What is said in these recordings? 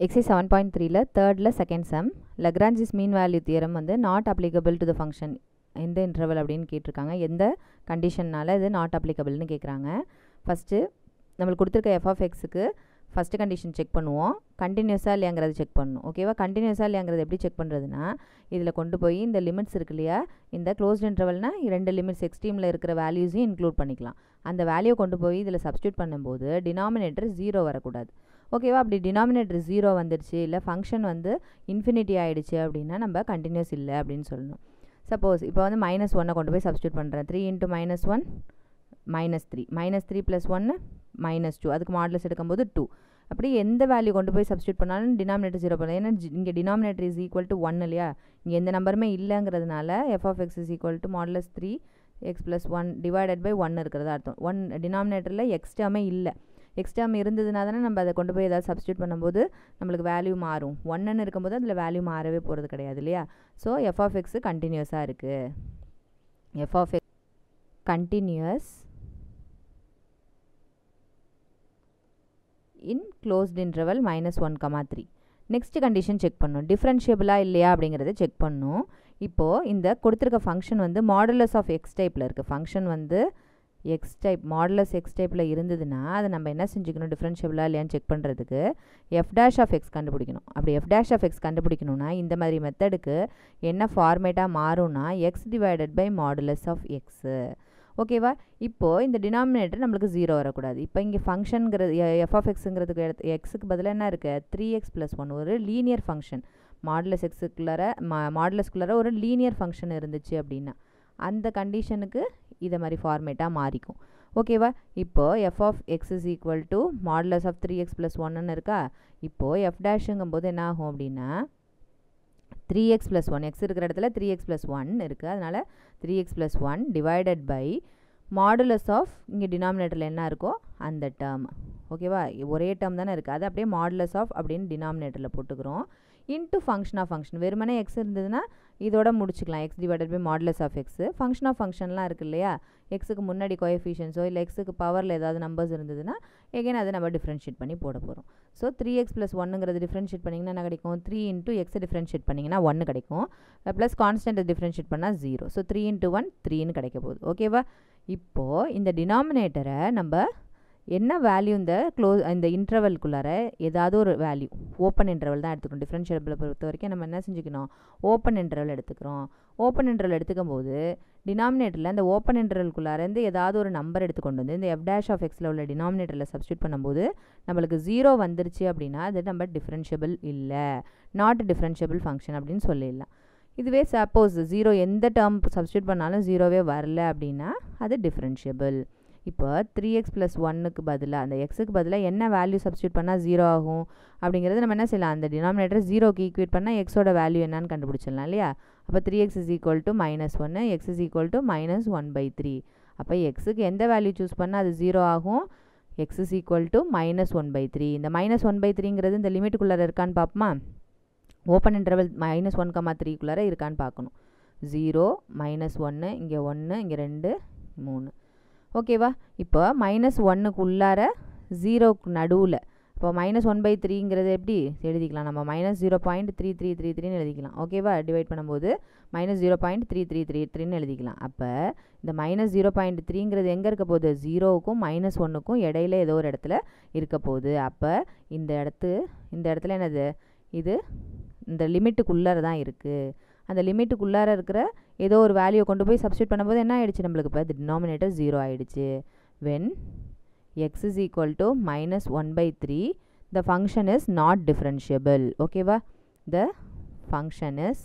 Exercise 7.3 தேர்டில் second sum Lagrange's mean value theorem வந்து not applicable to the function எந்த interval அப்படின்னு கேட்டிருக்காங்க. எந்த கண்டிஷன்னால இது நாட் அப்ளிகபிள்னு கேட்குறாங்க. ஃபஸ்ட்டு நம்மளுக்கு கொடுத்துருக்க எஃப்ஆஃப்எக்ஸுக்கு ஃபஸ்ட்டு கண்டிஷன் செக் பண்ணுவோம். கண்டினியூஸாக இல்லையாங்கிறது செக் பண்ணணும். ஓகேவா? கண்டினியூஸாக இல்லையாங்கிறது எப்படி செக் பண்ணுறதுனா, இதில் கொண்டு போய் இந்த லிமிட்ஸ் இருக்கு இல்லையா, இந்த க்ளோஸ்ட் இன்டர்வல்னால் 2 லிமிட்ஸ் எக்ஸ்ட்ரீமில் இருக்கிற வேல்யூஸையும் இன்க்ளூட் பண்ணிக்கலாம். அந்த வேல்யூ கொண்டு போய் இதில் சப்ஸ்டியூட் பண்ணும்போது டினாமினேட்டர் 0 வரக்கூடாது. ஓகேவா? அப்படி டினாமினேட்டர் 0 வந்துடுச்சு, இல்லை ஃபங்க்ஷன் வந்து இன்ஃபினிட்டி ஆகிடுச்சு அப்படின்னா நம்ம கண்டினியூஸ் இல்லை அப்படின்னு சொல்லணும். சப்போஸ் இப்போ வந்து -1 கொண்டு போய் சப்ஸ்டியூட் பண்ணுறேன். 3 × -1 -3 -3 + 1 -2 அதுக்கு மாடலஸ் எடுக்கும்போது 2. அப்படி எந்த வேல்யூ கொண்டு போய் சப்ஸ்டியூட் பண்ணாலும் டினாமினேட்டர் 0 பண்ணலாம். ஏன்னா இங்கே டினாமினேட்டர் இஸ் ஈக்குவல் டு 1 இல்லையா, இங்கே எந்த நம்பருமே இல்லைங்கிறதுனால f(x) is equal to modulus 3x + 1 divided by 1 இருக்கிறதா அர்த்தம். 1 டினாமினேட்டரில் எக்ஸ் டேர்மே இல்லை. எக்ஸ் டேர்ம் இருந்ததுனா தானே நம்ம அதை கொண்டு போய் ஏதாவது சப்ஸ்டியூட் பண்ணும்போது நம்மளுக்கு வேல்யூ மாறும். 1ன்னு இருக்கும்போது அதில் வேல்யூ மாறவே போகிறது கிடையாது இல்லையா. ஸோ f(x) கண்டினியூஸாக இருக்குது. f(x) continuous in closed interval -1, 3. Next condition check பண்ணணும். டிஃப்ரென்ஷியபிளாக இல்லையா அப்படிங்கிறத செக் பண்ணணும். இப்போது இந்த கொடுத்துருக்க ஃபங்க்ஷன் வந்து மாடுலஸ் ஆஃப் எக்ஸ் டைப்பில் இருக்குது. ஃபங்க்ஷன் வந்து எக்ஸ் டைப் மாடுலஸ் எக்ஸ் டைப்பில் இருந்ததுன்னா அதை நம்ம என்ன செஞ்சுக்கணும், டிஃப்ரென்ஷியபிளாக இல்லையான்னு செக் பண்ணுறதுக்கு f'(x) கண்டுபிடிக்கணும். அப்படி f'(x) கண்டுபிடிக்கணும்னா இந்த மாதிரி மெத்தடுக்கு என்ன ஃபார்மேட்டாக மாறும்னா x divided by modulus of X. ஓகேவா? இப்போது இந்த டினாமினேட்டர் நம்மளுக்கு 0 வரக்கூடாது. இப்போ இங்கே ஃபங்க்ஷனுங்கிறது f(x)ங்கிறதுக்கு எக்ஸுக்கு பதிலாக என்ன இருக்குது, 3x + 1 ஒரு லீனியர் ஃபங்க்ஷன். மாடுலஸ் எக்ஸுக்குள்ளார மாடுலஸ்குள்ளார ஒரு லீனியர் ஃபங்க்ஷன் இருந்துச்சு அப்படின்னா அந்த கண்டிஷனுக்கு இதை மாதிரி ஃபார்மேட்டாக மாறிக்கும். ஓகேவா? இப்போது f(x) is equal to modulus of 3x + 1ன்னு இருக்கா. இப்போது f' போது என்ன ஆகும் அப்படின்னா 3x + 1 x இருக்கிற இடத்துல 3x + 1 இருக்குது. அதனால் 3x + 1 divided by modulus of இங்கே டினாமினேட்டரில் என்ன இருக்கோ அந்த டேர்ம். ஓகேவா? ஒரே டேர்ம் தானே இருக்குது, அது அப்படியே மாடுலஸ் ஆஃப் அப்படின்னு டினாமினேட்டரில் போட்டுக்கிறோம். இன்ட்டு ஃபங்க்ஷன் ஆஃப் ஃபங்க்ஷன் வெறுமனே எக்ஸ் இருந்ததுன்னா இதோட முடிச்சுக்கலாம். X divided by modulus of X. Function of ஃபங்க்ஷன்லாம் இருக்குது இல்லையா, எக்ஸுக்கு முன்னாடி கோஎஃபிஷியன்ஸோ இல்லை எக்ஸுக்கு பவரில் ஏதாவது நம்பர்ஸ் இருந்ததுன்னா எகைன் அதை நம்ம டிஃப்ரென்ஷியேட் பண்ணி போட போகிறோம். ஸோ 3x + 1ங்கிறது டிஃப்ரென்ஷியேட் பண்ணிங்கன்னா என்ன கிடைக்கும், 3 × x டிஃப்ரென்ஷியேட் பண்ணிங்கன்னா 1 கிடைக்கும். ப்ளஸ் கான்ஸ்டன்ட்டை டிஃப்ரென்ஷியேட் பண்ணால் 0. ஸோ 3 × 1 3ன்னு கிடைக்க போகுது. ஓகேவா? இப்போது இந்த டினாமினேட்டரை நம்ம என்ன வேல்யூ இந்த இன்டர்வல்குள்ளார ஏதாவது ஒரு வேல்யூ ஓப்பன் இன்டர்வல் தான் எடுத்துக்கணும். டிஃப்ரென்ஷியபிளை பொறுத்த வரைக்கும் நம்ம என்ன செஞ்சுக்கணும், ஓப்பன் இன்டர்வல் எடுத்துக்கிறோம். ஓப்பன் இன்டர்வல் எடுத்துக்கும் போது டினாமினேட்டரில் இந்த ஓப்பன் இன்டர்வல்குள்ளாரேருந்து ஏதாவது ஒரு நம்பர் எடுத்துக்கொண்டு வந்து இந்த f'(x)ல் உள்ள டினாமினேட்டரில் சப்ஸ்டியூட் பண்ணும்போது நம்மளுக்கு 0 வந்துருச்சு அப்படின்னா அது நம்ம டிஃப்ரென்ஷியபிள் இல்லை, நாட் டிஃப்ரென்ஷியபிள் ஃபங்க்ஷன் அப்படின்னு சொல்லிடலாம். இதுவே சப்போஸ் 0 எந்த டேர்ம் சப்ஸ்டியூட் பண்ணாலும் 0வே வரல அப்படின்னா அது டிஃப்ரென்ஷியபிள். இப்போ 3x + 1க்கு பதிலாக அந்த எக்ஸுக்கு பதிலாக என்ன வேல்யூ சப்ஸ்டியூட் பண்ணால் 0 ஆகும் அப்படிங்கிறது நம்ம என்ன செய்யலாம், அந்த டினாமினேட்டர் 0க்கு ஈக்குவேட் பண்ணால் எக்ஸோட வேல்யூ என்னன்னு கண்டுபிடிச்சிடலாம் இல்லையா. அப்போ 3x is equal to -1, x is equal to -1/3. அப்போ எக்ஸுக்கு எந்த வேல்யூ சூஸ் பண்ணால் அது 0 ஆகும், x இஸ் ஈக்குவல் டு -1/3. இந்த -1/3ங்கிறது இந்த லிமிட்டுக்குள்ளார இருக்கான்னு பார்ப்போமா. ஓப்பன் இன்டர்வல் -1, 3க்குள்ளார இருக்கான்னு பார்க்கணும். 0 -1 இங்கே 1 இங்கே 2 3. ஓகேவா? இப்போ -1க்கு உள்ளார 0க்கு நடுவில் இப்போ -1/3ங்கிறது எப்படி எழுதிக்கலாம், நம்ம -0.3333ன்னு எழுதிக்கலாம். ஓகேவா? டிவைட் பண்ணும்போது -0.3333ன்னு எழுதிக்கலாம். அப்போ இந்த -0.3ங்கிறது எங்கே இருக்க போகுது, 0க்கும் -1க்கும் இடையில ஏதோ ஒரு இடத்துல இருக்க போகுது. அப்போ இந்த இடத்துல என்னது, இது இந்த லிமிட்டுக்குள்ளார தான் இருக்குது. அந்த லிமிட்டுக்குள்ளார இருக்கிற ஏதோ ஒரு வேல்யூ கொண்டு போய் சப்ஸ்டியூட் பண்ணும்போது என்ன ஆகிடுச்சு, நம்மளுக்கு இப்போ டினாமினேட்டர் 0 ஆகிடுச்சு. When x is equal to -1/3 the function is not differentiable. ஓகேவா? the function is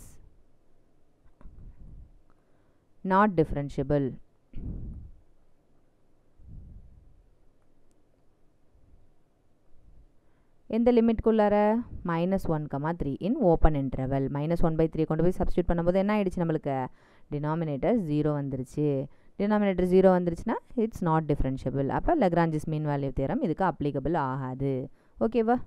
not differentiable. எந்த லிமிட்குள்ளார -1, 3 இன் ஓப்பன் இன்டர்வல். -1/3 கொண்டு போய் சப்ஸ்டியூட் பண்ணும்போது என்ன ஆகிடுச்சு, நம்மளுக்கு டினாமினேட்டர் 0 வந்துருச்சு. டினாமினேட்டர் 0 வந்துருச்சுன்னா இட்ஸ் நாட் டிஃப்ரென்ஷியபிள். அப்போ லக்ராஞ்சிஸ் மீன் வேல்யூ தியரம் இதுக்கு அப்ளிகபிள் ஆகாது. ஓகேவா?